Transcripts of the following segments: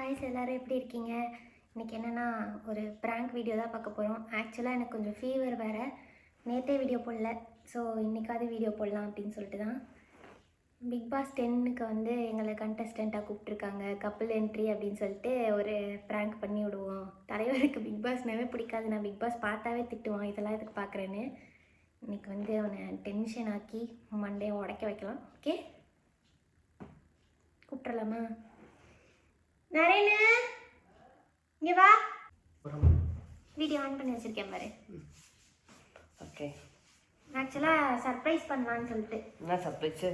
Guys எல்லோரும் எப்படி இருக்கீங்க? இன்றைக்கி என்னென்னா ஒரு ப்ராங்க் வீடியோ தான் பார்க்க போகிறோம். ஆக்சுவலாக எனக்கு கொஞ்சம் ஃபீவர் வேறு, நேற்றே வீடியோ போடல. ஸோ இன்றைக்காவது வீடியோ போடலாம் அப்படின்னு சொல்லிட்டு தான். பிக் பாஸ் 10க்கு வந்து எங்களை கண்டஸ்டண்ட்டாக கூப்பிட்ருக்காங்க. கப்புள் என்ட்ரி அப்படின்னு சொல்லிட்டு ஒரு ப்ராங்க் பண்ணி விடுவோம். தலைவருக்கு பிக் பாஸ்னாவே பிடிக்காது. நான் பிக் பாஸ் பார்த்தாவே திட்டுவான், இதெல்லாம் எதுக்கு பார்க்குறேன்னு. இன்றைக்கி வந்து அவனை டென்ஷன் ஆக்கி மண்டையை உடைக்க வைக்கலாம். ஓகே, கூப்பிட்றலாமா? நரேனு இங்கே வா. வீடியோ ஆன் பண்ணி வச்சிருக்கேன் பாரு. ஓகே, ஆக்சுவலாக சர்ப்ரைஸ் பண்ணலான்னு சொல்லிட்டு. என்ன சர்ப்ரைஸ்?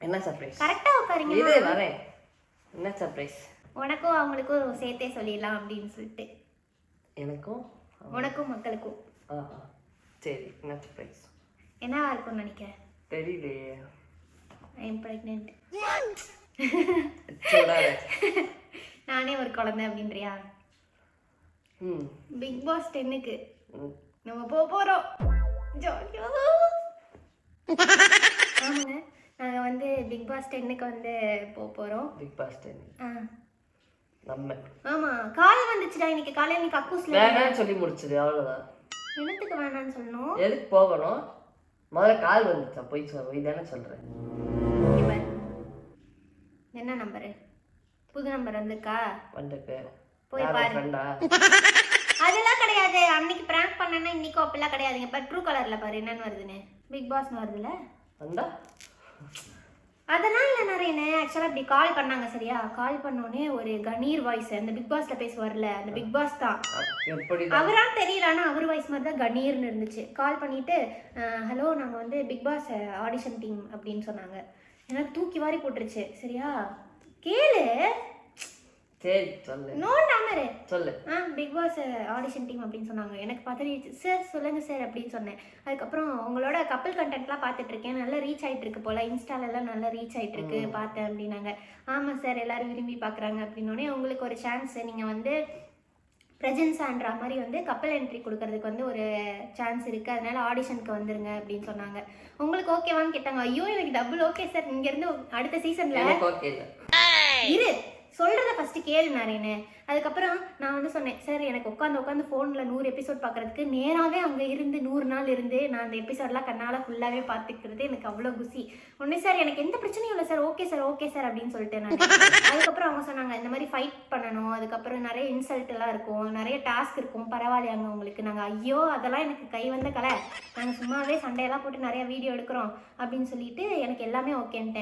என்ன சர்ப்ரைஸ்? கரெக்டாக உட்காருங்க. இது வரேன். என்ன சர்ப்ரைஸ்? உனக்கும் அவங்களுக்கும் சேர்த்தே சொல்லிடலாம் அப்படின்னு சொல்லிட்டு. எனக்கும் உனக்கும் மக்களுக்கும். சரி, என்ன சர்ப்ரைஸ்? என்னவா இருக்கும்னு நினைக்கிறேன்? தெரியலையே. I am pregnant. நானே ஒரு குழந்தை அப்படின்றியா? பிக் பாஸ் 10க்கு நம்ம போகிறோம். ஆமாங்க, நாங்கள் வந்து பிக் பாஸ் 10க்கு வந்து போகிறோம். பிக் பாஸ் 10 நம்ம ஆமாம், கால் வந்துச்சுடா இன்னைக்கு காலையில். நீ கக்கூஸ்ல வேணான்னு சொல்லி முடிச்சது, அவ்வளோதான். என்னத்துக்கு வேணான்னு சொல்லணும்? எதுக்கு போகணும்? முதல்ல கால் வந்துச்சா? போய் தானே சொல்கிறேன். என்ன நம்பரு? புது நம்பர் வந்திருக்கா? வந்துட்டு போய் பாரு. அதெல்லாம் கிடையாது. அன்னைக்கு பிராங்க் பண்ணனா இன்னைக்கு அப்பெல்லாம் கிடையாதுங்க. இப்போ ட்ரூ கலர்ல பாரு என்னன்னு வருதுன்னு. பிக் பாஸ்னு வருதுல்ல? வந்தா அதெல்லாம் இல்லை நிறையனே. ஆக்சுவலாக இப்படி கால் பண்ணாங்க சரியா? கால் பண்ணோடனே ஒரு கணீர் வாய்ஸ், அந்த பிக் பாஸ்ல பேசுவார்ல அந்த பிக் பாஸ் தான். அவரான்னு தெரியல, ஆனால் அவர் வாய்ஸ் மாதிரி தான் கணீர்னு இருந்துச்சு. கால் பண்ணிட்டு ஹலோ, நாங்கள் வந்து பிக் பாஸ் ஆடிஷன் டீம் அப்படின்னு சொன்னாங்க. எனக்கு தூக்கி வாரி போட்டுருச்சு. சரியா, கேளு. சரி சொல்லு. நோ நம்பரு சொல்லு. பிக் பாஸ் ஆடிஷன் டீம் அப்படின்னு சொன்னாங்க. எனக்கு பார்த்துட்டு சார் சொல்லுங்கள் சார் அப்படின்னு சொன்னேன். அதுக்கப்புறம் உங்களோட கப்பல் கண்டென்ட்லாம் பார்த்துட்டு இருக்கேன், நல்லா ரீச் ஆகிட்டு இருக்கு போல், இன்ஸ்டாலெல்லாம் நல்லா ரீச் ஆகிட்டு இருக்கு பார்த்தேன் அப்படின்னாங்க. ஆமாம் சார், எல்லோரும் விரும்பி பார்க்குறாங்க அப்படின்னோடனே உங்களுக்கு ஒரு சான்ஸ், நீங்கள் வந்து ப்ரெஜென்ஸான்ற மாதிரி வந்து கப்பல் என்ட்ரி கொடுக்கறதுக்கு வந்து ஒரு சான்ஸ் இருக்குது, அதனால ஆடிஷனுக்கு வந்துருங்க அப்படின்னு சொன்னாங்க. உங்களுக்கு ஓகேவான்னு கேட்டாங்க. ஐயோ எனக்கு டபுள் ஓகே சார். இங்கேருந்து அடுத்த சீசனில் ஓகே இரு சொல்கிறத ஃபஸ்ட்டு கேளு நாரேன்னு. அதுக்கப்புறம் நான் வந்து சொன்னேன், சார் எனக்கு உட்காந்து ஃபோனில் 100 எபிசோட் பார்க்குறதுக்கு நேராகவே அங்கே இருந்து 100 நாள் இருந்து நான் அந்த எபிசோடெலாம் கண்ணால் ஃபுல்லாகவே பார்த்துக்கிறது எனக்கு அவ்வளோ குசி. ஒன்றே சார் எனக்கு எந்த பிரச்சனையும் இல்லை சார், ஓகே சார் அப்படின்னு சொல்லிட்டு நான். அதுக்கப்புறம் அவங்க சொன்னாங்க இந்த மாதிரி ஃபைட் பண்ணணும், அதுக்கப்புறம் நிறைய இன்சல்ட் எல்லாம் இருக்கும், நிறைய டாஸ்க் இருக்கும், பரவாயில்லையாங்க உங்களுக்கு. நாங்கள் ஐயோ அதெல்லாம் எனக்கு கை வந்த கலை, நாங்கள் சும்மாவே சண்டையெல்லாம் போட்டு நிறைய வீடியோ எடுக்கிறோம் அப்படின்னு சொல்லிட்டு எனக்கு எல்லாமே ஓகேன்ட்டேன்.